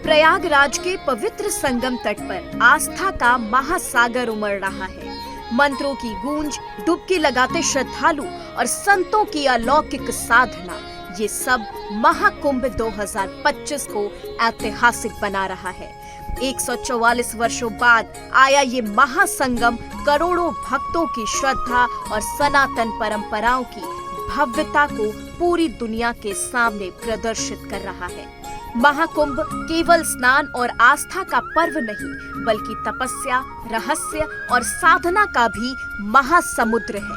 प्रयागराज के पवित्र संगम तट पर आस्था का महासागर उमड़ रहा है। मंत्रों की गूंज, डुबकी लगाते श्रद्धालु और संतों की अलौकिक साधना, ये सब महाकुंभ 2025 को ऐतिहासिक बना रहा है। 144 वर्षों बाद आया ये महासंगम करोड़ों भक्तों की श्रद्धा और सनातन परंपराओं की भव्यता को पूरी दुनिया के सामने प्रदर्शित कर रहा है। महाकुंभ केवल स्नान और आस्था का पर्व नहीं, बल्कि तपस्या, रहस्य और साधना का भी महासमुद्र है।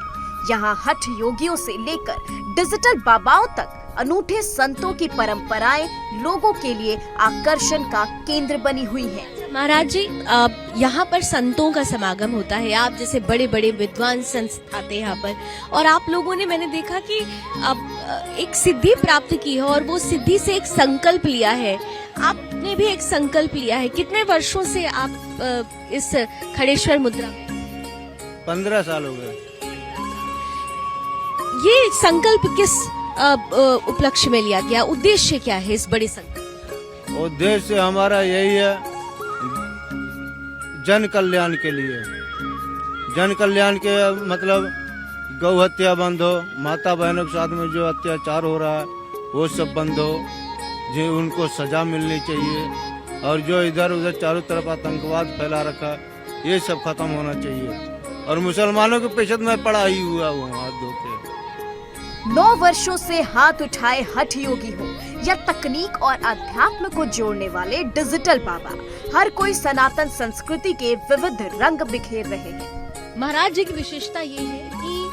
यहाँ हठ योगियों से लेकर डिजिटल बाबाओं तक अनूठे संतों की परंपराएं लोगों के लिए आकर्षण का केंद्र बनी हुई हैं। महाराज जी, यहाँ पर संतों का समागम होता है। आप जैसे बड़े बड़े विद्वान संत आते हैं यहाँ पर, और आप लोगों ने, मैंने देखा कि एक सिद्धि प्राप्त की है और वो सिद्धि से एक संकल्प लिया है। आपने भी एक संकल्प लिया है। कितने वर्षों से आप इस खड़ेश्वर मुद्रा में? 15 साल हो गए। ये संकल्प किस उपलक्ष्य में लिया गया? उद्देश्य क्या है इस बड़े संकल्प? उद्देश्य हमारा यही है, जन कल्याण के लिए। जन कल्याण के मतलब गौ हत्या बंद हो, माता बहनों के साथ में जो अत्याचार हो रहा है वो सब बंद हो, जो उनको सजा मिलनी चाहिए, और जो इधर उधर चारों तरफ आतंकवाद फैला रखा ये सब खत्म होना चाहिए। और मुसलमानों के पेशत में पड़ा ही हुआ वो हाथ धोते। 9 वर्षों से हाथ उठाए हठ योगी हो या तकनीक और अध्यात्म को जोड़ने वाले डिजिटल बाबा, हर कोई सनातन संस्कृति के विविध रंग बिखेर रहे हैं। महाराज जी की विशेषता ये है कि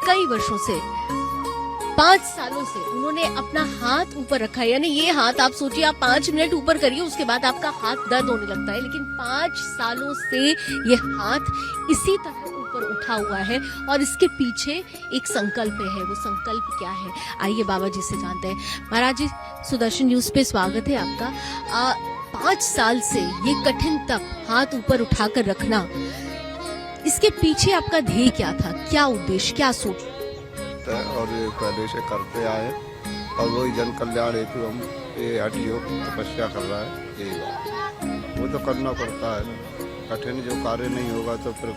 कई वर्षों से, 5 सालों से उन्होंने अपना हाथ ऊपर रखा है। यानी ये हाथ, आप सोचिए, आप 5 मिनट ऊपर करिए, उसके बाद आपका हाथ दर्द होने लगता है, लेकिन 5 सालों से ये हाथ इसी तरह ऊपर उठा हुआ है और इसके पीछे एक संकल्प है। वो संकल्प क्या है, आइए बाबा जी से जानते हैं। महाराज जी, सुदर्शन न्यूज पे स्वागत है आपका। 5 साल से ये कठिन तप, हाथ ऊपर उठाकर रखना, इसके पीछे आपका ध्येय क्या था? क्या उद्देश्य, क्या सोच? और ये पहले से करते आए, और वही जन कल्याण हेतु हम ये हठ योग तपस्या कर रहा है। यही बात, वो तो करना पड़ता है। कठिन जो कार्य नहीं होगा तो फिर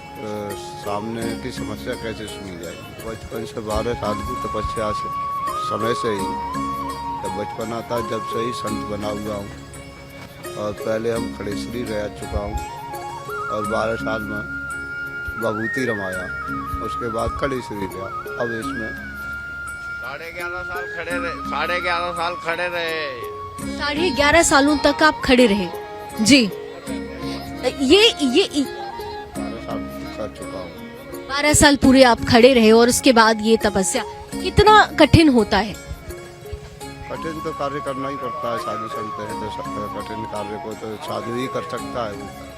सामने की समस्या कैसे सुनी जाएगी। बचपन से 12 साल की तपस्या से, समय से ही, जब बचपन आता जब से ही संत बना हुआ हूँ। और पहले हम खड़ेश्वरी रह चुका हूँ और 12 साल में विभूति रमाया, उसके बाद खड़ेश्वरी रहा। अब इसमें 11.5 साल खड़े रहे। 11.5 साल खड़े रहे। 11.5 सालों तक आप खड़े रहे जी। ये 12 साल कर चुका हूँ। 12 साल पूरे आप खड़े रहे और उसके बाद ये तपस्या, कितना कठिन होता है? कठिन तो कार्य करना ही पड़ता है। साधु संत है तो कठिन कार्य को तो साधु ही कर सकता है।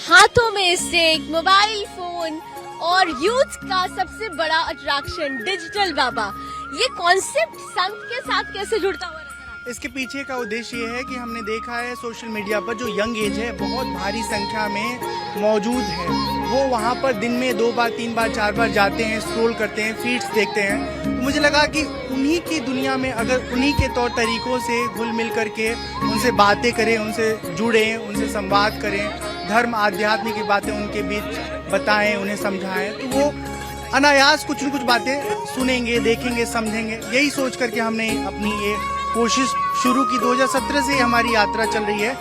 हाथों में से एक मोबाइल फोन और यूथ का सबसे बड़ा अट्रैक्शन डिजिटल बाबा, ये कॉन्सेप्ट संत के साथ कैसे जुड़ता हुआ? इसके पीछे का उद्देश्य ये है कि हमने देखा है सोशल मीडिया पर जो यंग एज है बहुत भारी संख्या में मौजूद है। वो वहाँ पर दिन में 2 बार 3 बार 4 बार जाते हैं, स्क्रॉल करते हैं, फीड्स देखते हैं। तो मुझे लगा कि उन्हीं की दुनिया में अगर उन्हीं के तौर तरीकों से घुल मिल करके उनसे बातें करें, उनसे जुड़ें, उनसे संवाद करें, धर्म आध्यात्म की बातें उनके बीच बताएं, उन्हें समझाएं, तो वो अनायास कुछ न कुछ बातें सुनेंगे, देखेंगे, समझेंगे। यही सोच करके हमने अपनी ये कोशिश शुरू की। 2017 से हमारी यात्रा चल रही है।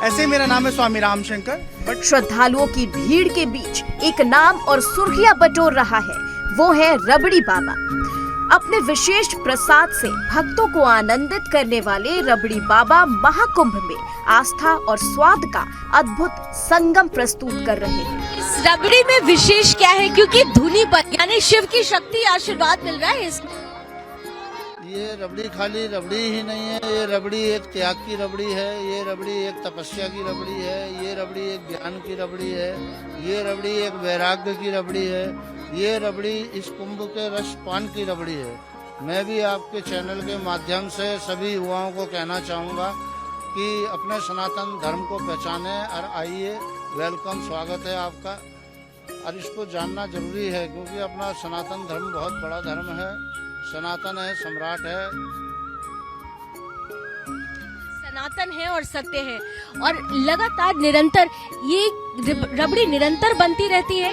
ऐसे मेरा नाम है स्वामी रामशंकर। श्रद्धालुओं की भीड़ के बीच एक नाम और सुर्खियां बटोर रहा है, वो है रबड़ी बाबा। अपने विशेष प्रसाद से भक्तों को आनंदित करने वाले रबड़ी बाबा महाकुंभ में आस्था और स्वाद का अद्भुत संगम प्रस्तुत कर रहे हैं। इस रबड़ी में विशेष क्या है? क्योंकि धुनी पर, यानी शिव की शक्ति, आशीर्वाद मिल रहा है इसमें। ये रबड़ी खाली रबड़ी ही नहीं है, ये रबड़ी एक त्याग की रबड़ी है, ये रबड़ी एक तपस्या की रबड़ी है, ये रबड़ी एक ज्ञान की रबड़ी है, ये रबड़ी एक वैराग्य की रबड़ी है, ये रबड़ी इस कुंभ के रसपान की रबड़ी है। मैं भी आपके चैनल के माध्यम से सभी युवाओं को कहना चाहूँगा कि अपने सनातन धर्म को पहचाने और आइए, वेलकम, स्वागत है आपका। और इसको जानना जरूरी है क्योंकि अपना सनातन धर्म बहुत बड़ा धर्म है, सनातन है, सम्राट है। सनातन है और सत्य है, और लगातार निरंतर ये रबड़ी निरंतर बनती रहती है।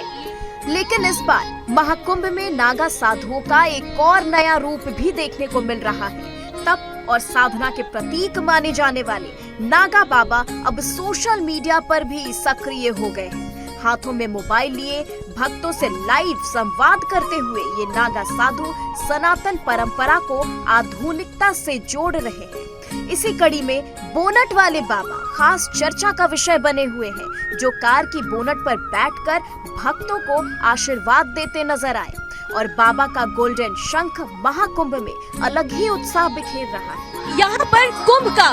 लेकिन इस बार महाकुंभ में नागा साधुओं का एक और नया रूप भी देखने को मिल रहा है। तप और साधना के प्रतीक माने जाने वाले नागा बाबा अब सोशल मीडिया पर भी सक्रिय हो गए हैं। हाथों में मोबाइल लिए भक्तों से लाइव संवाद करते हुए ये नागा साधु सनातन परंपरा को आधुनिकता से जोड़ रहे हैं। इसी कड़ी में बोनट वाले बाबा खास चर्चा का विषय बने हुए हैं, जो कार की बोनट पर बैठकर भक्तों को आशीर्वाद देते नजर आए। और बाबा का गोल्डन शंख महाकुंभ में अलग ही उत्साह बिखेर रहा है। यहाँ पर कुंभ का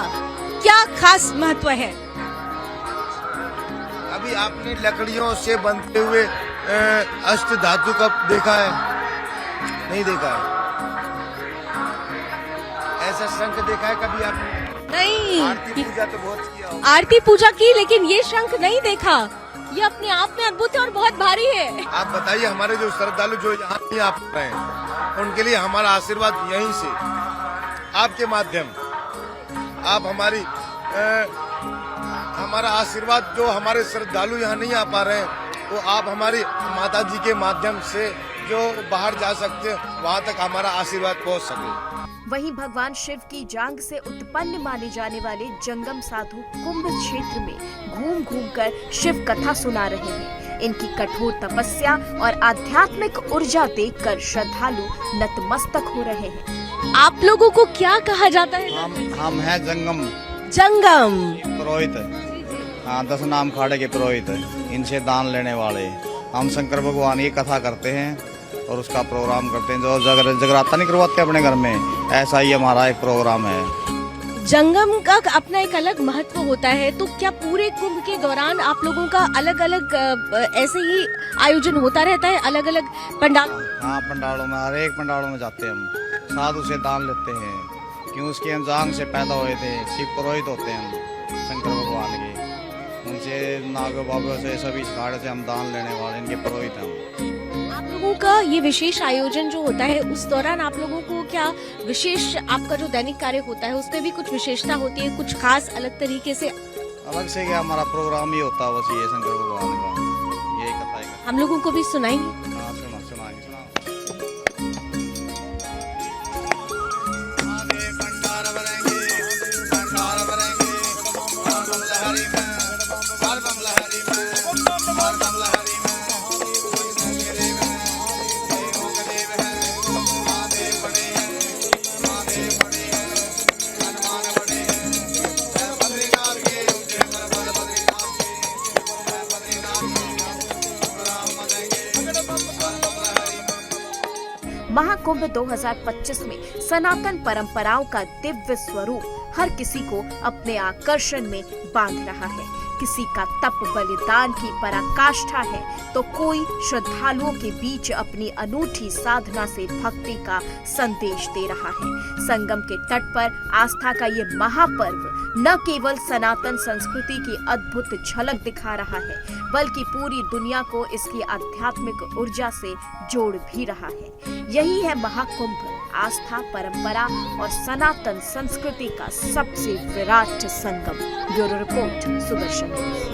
क्या खास महत्व है? अभी आपने लकड़ियों से बनते हुए अष्ट धातु का देखा है? नहीं देखा है। ऐसा शंख देखा है कभी आपने? नहीं, आरती पूजा तो बहुत किया होगा। आरती पूजा की, लेकिन ये शंख नहीं देखा। ये अपने आप में अद्भुत है और बहुत भारी है। आप बताइए, हमारे जो श्रद्धालु जो यहाँ नहीं आ पा रहे हैं, उनके लिए हमारा आशीर्वाद यहीं से आपके माध्यम, आप हमारी हमारा आशीर्वाद जो हमारे श्रद्धालु यहाँ नहीं आ पा रहे हैं, वो आप हमारी माता जी के माध्यम से जो बाहर जा सकते हैं, वहाँ तक हमारा आशीर्वाद पहुँच सके। वहीं भगवान शिव की जांग से उत्पन्न माने जाने वाले जंगम साधु कुंभ क्षेत्र में घूम घूम कर शिव कथा सुना रहे हैं। इनकी कठोर तपस्या और आध्यात्मिक ऊर्जा देखकर श्रद्धालु नतमस्तक हो रहे हैं। आप लोगों को क्या कहा जाता है? हम हैं जंगम जंगम पुरोहित। हाँ, 10 नाम खाड़े के पुरोहित, इनसे दान लेने वाले। हम शंकर भगवान की कथा करते हैं और उसका प्रोग्राम करते हैं। जो जगराता नहीं करवाते अपने घर में, ऐसा ही हमारा एक प्रोग्राम है। जंगम का अपना एक अलग महत्व होता है। तो क्या पूरे कुंभ के दौरान आप लोगों का अलग अलग ऐसे ही आयोजन होता रहता है, अलग अलग पंडाल? हाँ, पंडालों में, हर एक पंडालों में जाते हैं हम, साधु से दान लेते हैं। क्यों, उसके हम जांग से पैदा हुए थे, शिव पुरोहित होते हैं हम शंकर भगवान के। उनसे नाग बाबा से सभी खाड़े से हम दान लेने वाले, इनके पुरोहित हैं। आप लोगों का ये विशेष आयोजन जो होता है, उस दौरान आप लोगों को क्या विशेष, आपका जो दैनिक कार्य होता है उसमें भी कुछ विशेषता होती है, कुछ खास अलग तरीके से? अलग से क्या, हमारा प्रोग्राम ही होता है बस ये शंकर भगवान का, यही कथा है। हम लोगों को भी सुनाएंगे? हाँ, सुनाएंगे। महाकुंभ 2025 में सनातन परंपराओं का दिव्य स्वरूप हर किसी को अपने आकर्षण में बांध रहा है। किसी का तप बलिदान की पराकाष्ठा है, तो कोई श्रद्धालुओं के बीच अपनी अनूठी साधना से भक्ति का संदेश दे रहा है। संगम के तट पर आस्था का ये महापर्व न केवल सनातन संस्कृति की अद्भुत झलक दिखा रहा है, बल्कि पूरी दुनिया को इसकी आध्यात्मिक ऊर्जा से जोड़ भी रहा है। यही है महाकुंभ, आस्था, परंपरा और सनातन संस्कृति का सबसे विराट संगम। Bureau report, Sudarshan news.